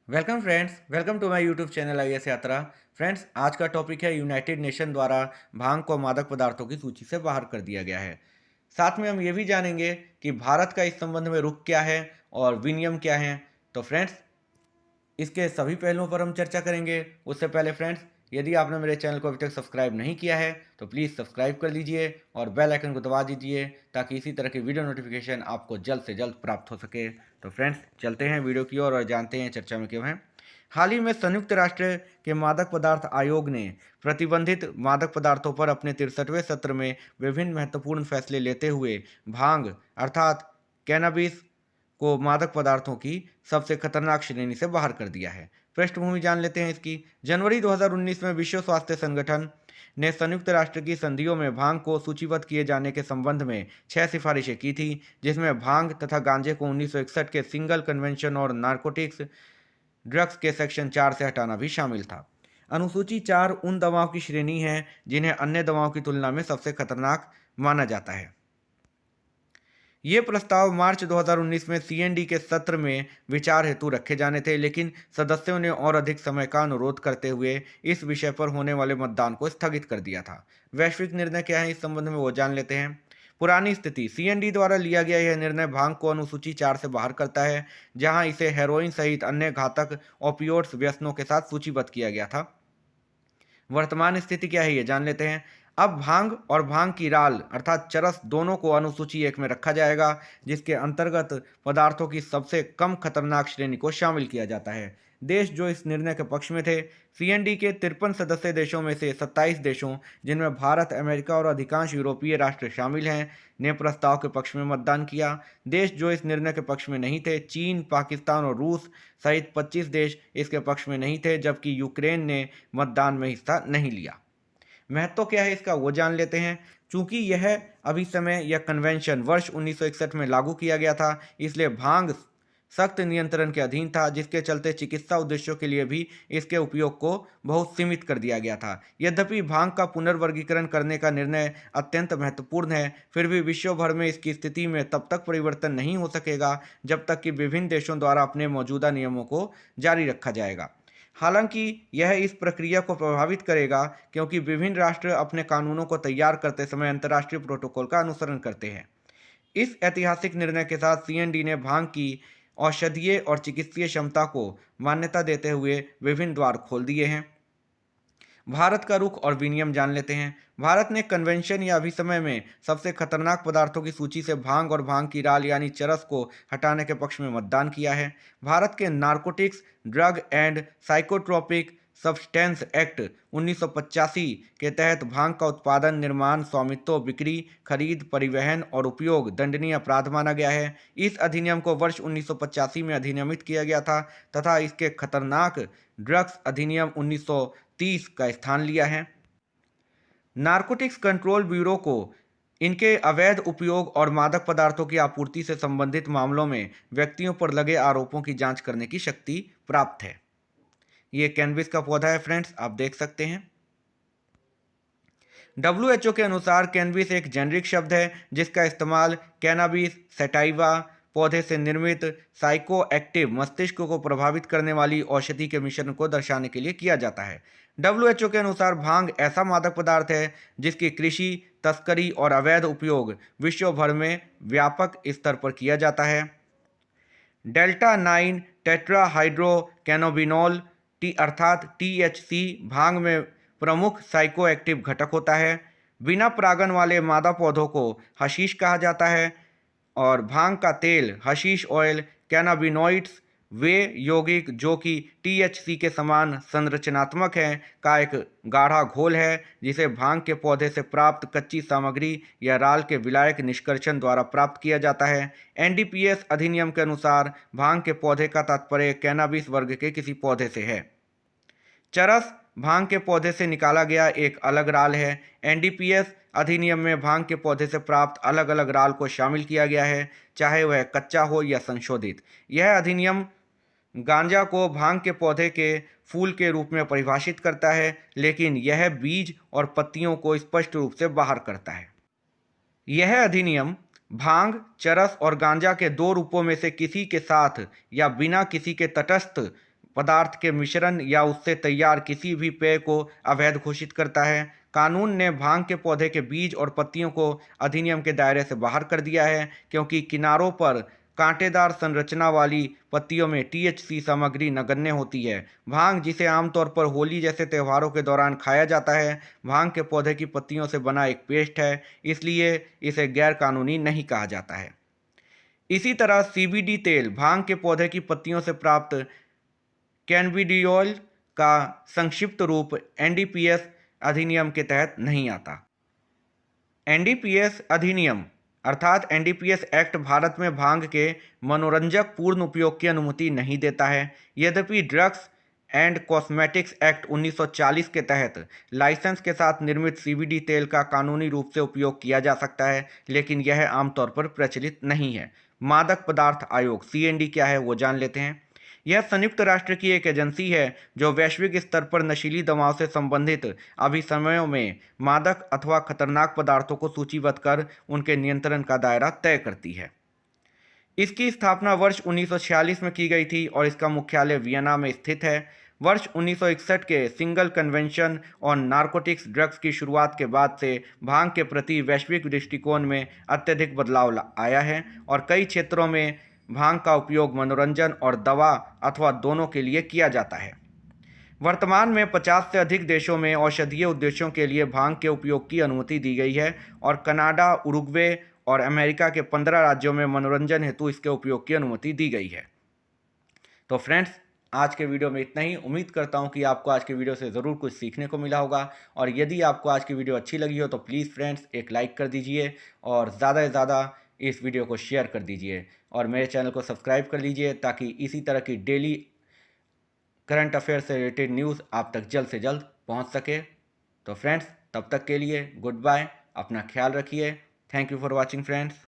Welcome friends, welcome to my YouTube channel IAS Yatra. Friends, आज का topic है United nation द्वारा भांग को मादक पदार्थों की सूची से बाहर कर दिया गया है। साथ में हम ये भी जानेंगे कि भारत का इस संबंध में रुख क्या है और विनियम क्या है। तो फ्रेंड्स, इसके सभी पहलुओं पर हम चर्चा करेंगे। उससे पहले फ्रेंड्स, यदि आपने मेरे चैनल को अभी तक सब्सक्राइब नहीं किया है तो प्लीज़ सब्सक्राइब कर लीजिए और बेल आइकन को दबा दीजिए ताकि इसी तरह की वीडियो नोटिफिकेशन आपको जल्द से जल्द प्राप्त हो सके। तो फ्रेंड्स, चलते हैं वीडियो की ओर और जानते हैं चर्चा में क्यों है। हाल ही में संयुक्त राष्ट्र के मादक पदार्थ आयोग ने प्रतिबंधित मादक पदार्थों पर अपने 63वें सत्र में विभिन्न महत्वपूर्ण फैसले लेते हुए भांग अर्थात कैनाबिस को मादक पदार्थों की सबसे खतरनाक श्रेणी से बाहर कर दिया है। पृष्ठभूमि जान लेते हैं इसकी। जनवरी 2019 में विश्व स्वास्थ्य संगठन ने संयुक्त राष्ट्र की संधियों में भांग को सूचीबद्ध किए जाने के संबंध में 6 सिफारिशें की थी, जिसमें भांग तथा गांजे को 1961 के सिंगल कन्वेंशन और नारकोटिक्स ड्रग्स के सेक्शन 4 से हटाना भी शामिल था। अनुसूची 4 उन दवाओं की श्रेणी है जिन्हें अन्य दवाओं की तुलना में सबसे खतरनाक माना जाता है। ये प्रस्ताव मार्च 2019 में सीएनडी के सत्र में विचार हेतु रखे जाने थे, लेकिन सदस्यों ने और अधिक समय का अनुरोध करते हुए इस विषय पर होने वाले मतदान को स्थगित कर दिया था। वैश्विक निर्णय क्या है इस संबंध में वो जान लेते हैं। पुरानी स्थिति। सीएनडी द्वारा लिया गया यह निर्णय भांग को अनुसूची 4 से बाहर करता है, जहां इसे हेरोइन सहित अन्य घातक ओपियोइड्स व्यसनों के साथ सूचीबद्ध किया गया था। वर्तमान स्थिति क्या है ये जान लेते हैं। अब भांग और भांग की राल अर्थात चरस दोनों को अनुसूची 1 में रखा जाएगा, जिसके अंतर्गत पदार्थों की सबसे कम खतरनाक श्रेणी को शामिल किया जाता है। देश जो इस निर्णय के पक्ष में थे। सीएनडी के 53 सदस्य देशों में से 27 देशों, जिनमें भारत, अमेरिका और अधिकांश यूरोपीय राष्ट्र शामिल हैं, ने प्रस्ताव के पक्ष में मतदान किया। देश जो इस निर्णय के पक्ष में नहीं थे, चीन, पाकिस्तान और रूस सहित 25 देश इसके पक्ष में नहीं थे, जबकि यूक्रेन ने मतदान में हिस्सा नहीं लिया। महत्व क्या है इसका वो जान लेते हैं। चूंकि यह अभी समय यह कन्वेंशन वर्ष 1961 में लागू किया गया था, इसलिए भांग सख्त नियंत्रण के अधीन था, जिसके चलते चिकित्सा उद्देश्यों के लिए भी इसके उपयोग को बहुत सीमित कर दिया गया था। यद्यपि भांग का पुनर्वर्गीकरण करने का निर्णय अत्यंत महत्वपूर्ण है, फिर भी विश्व भर में इसकी स्थिति में तब तक परिवर्तन नहीं हो सकेगा जब तक कि विभिन्न देशों द्वारा अपने मौजूदा नियमों को जारी रखा जाएगा। हालांकि यह इस प्रक्रिया को प्रभावित करेगा, क्योंकि विभिन्न राष्ट्र अपने कानूनों को तैयार करते समय अंतर्राष्ट्रीय प्रोटोकॉल का अनुसरण करते हैं। इस ऐतिहासिक निर्णय के साथ सीएनडी ने भांग की औषधीय और चिकित्सीय क्षमता को मान्यता देते हुए विभिन्न द्वार खोल दिए हैं। भारत का रुख और विनियम जान लेते हैं। भारत ने कन्वेंशन या अभिसमय में सबसे खतरनाक पदार्थों की सूची से भांग और भांग की राल यानी चरस को हटाने के पक्ष में मतदान किया है। भारत के narcotics drug and psychotropic substance act 1985 के तहत भांग का उत्पादन, निर्माण, स्वामित्व, बिक्री, खरीद, परिवहन और उपयोग दंडनीय अपराध माना गया है। इस अधिनियम को वर्ष 1985 में अधिनियमित किया गया था तथा इसके खतरनाक ड्रग्स अधिनियम 1930 का स्थान लिया है। नारकोटिक्स कंट्रोल ब्यूरो को इनके अवैध उपयोग और मादक पदार्थों की आपूर्ति से संबंधित मामलों में व्यक्तियों पर लगे आरोपों की जांच करने की शक्ति प्राप्त है। ये कैनबिस का पौधा है फ्रेंड्स, आप देख सकते हैं। डब्ल्यूएचओ के अनुसार कैनबिस एक जेनरिक शब्द है जिसका इस्तेमाल कैनाबिस सैटाइवा पौधे से निर्मित साइको एक्टिव मस्तिष्क को प्रभावित करने वाली औषधि के मिश्रण को दर्शाने के लिए किया जाता है। डब्ल्यूएचओ के अनुसार भांग ऐसा मादक पदार्थ है जिसकी कृषि, तस्करी और अवैध उपयोग विश्व भर में व्यापक स्तर पर किया जाता है। डेल्टा 9 टेट्राहाइड्रो कैनोबिनॉल टी अर्थात टीएचसी भांग में प्रमुख साइकोएक्टिव घटक होता है। बिना परागन वाले मादा पौधों को हशीश कहा जाता है और भांग का तेल, हशीश ऑयल, कैनाबिनॉइड्स वे यौगिक जो कि टीएचसी के समान संरचनात्मक हैं का एक गाढ़ा घोल है, जिसे भांग के पौधे से प्राप्त कच्ची सामग्री या राल के विलायक निष्कर्षण द्वारा प्राप्त किया जाता है। एनडीपीएस अधिनियम के अनुसार भांग के पौधे का तात्पर्य कैनाबिस वर्ग के किसी पौधे से है। चरस भांग के पौधे से निकाला गया एक अलग राल है। एनडीपीएस अधिनियम में भांग के पौधे से प्राप्त अलग अलग राल को शामिल किया गया है, चाहे वह कच्चा हो या संशोधित। यह अधिनियम गांजा को भांग के पौधे के फूल के रूप में परिभाषित करता है, लेकिन यह बीज और पत्तियों को स्पष्ट रूप से बाहर करता है। यह अधिनियम भांग, चरस और गांजा के दो रूपों में से किसी के साथ या बिना किसी के तटस्थ पदार्थ के मिश्रण या उससे तैयार किसी भी पेय को अवैध घोषित करता है। कानून ने भांग के पौधे के बीज और पत्तियों को अधिनियम के दायरे से बाहर कर दिया है, क्योंकि किनारों पर कांटेदार संरचना वाली पत्तियों में टीएचसी सामग्री नगण्य होती है। भांग, जिसे आमतौर पर होली जैसे त्योहारों के दौरान खाया जाता है, भांग के पौधे की पत्तियों से बना एक पेस्ट है, इसलिए इसे गैर कानूनी नहीं कहा जाता है। इसी तरह सीबीडी तेल भांग के पौधे की पत्तियों से प्राप्त कैनबिडियोल का संक्षिप्त रूप एनडीपीएस अधिनियम के तहत नहीं आता। एनडीपीएस अधिनियम अर्थात एनडीपीएस एक्ट भारत में भांग के मनोरंजक पूर्ण उपयोग की अनुमति नहीं देता है। यद्यपि ड्रग्स एंड कॉस्मेटिक्स एक्ट 1940 के तहत लाइसेंस के साथ निर्मित सीबीडी तेल का कानूनी रूप से उपयोग किया जा सकता है, लेकिन यह आमतौर पर प्रचलित नहीं है। मादक पदार्थ आयोग सीएनडी क्या है वो जान लेते हैं। यह संयुक्त राष्ट्र की एक एजेंसी है जो वैश्विक स्तर पर नशीली दवाओं से संबंधित अभिसमयों में मादक अथवा खतरनाक पदार्थों को सूचीबद्ध कर उनके नियंत्रण का दायरा तय करती है। इसकी स्थापना वर्ष 1946 में की गई थी और इसका मुख्यालय वियना में स्थित है। वर्ष 1961 के single convention on narcotics drugs की शुरुआत के बाद से भांग के प्रति वैश्विक दृष्टिकोण में अत्यधिक बदलाव आया है और कई क्षेत्रों में भांग का उपयोग मनोरंजन और दवा अथवा दोनों के लिए किया जाता है। वर्तमान में 50 से अधिक देशों में औषधीय उद्देश्यों के लिए भांग के उपयोग की अनुमति दी गई है और कनाडा, उरुग्वे और अमेरिका के 15 राज्यों में मनोरंजन हेतु इसके उपयोग की अनुमति दी गई है। तो फ्रेंड्स, आज के वीडियो में इतना ही। उम्मीद करता हूं कि आपको आज के वीडियो से ज़रूर कुछ सीखने को मिला होगा, और यदि आपको आज की वीडियो अच्छी लगी हो तो प्लीज़ फ्रेंड्स एक लाइक कर दीजिए और ज़्यादा से ज़्यादा इस वीडियो को शेयर कर दीजिए और मेरे चैनल को सब्सक्राइब कर लीजिए, ताकि इसी तरह की डेली करंट अफेयर से रिलेटेड न्यूज़ आप तक जल्द से जल्द पहुंच सके। तो फ्रेंड्स, तब तक के लिए गुड बाय, अपना ख्याल रखिए। Thank you for watching friends.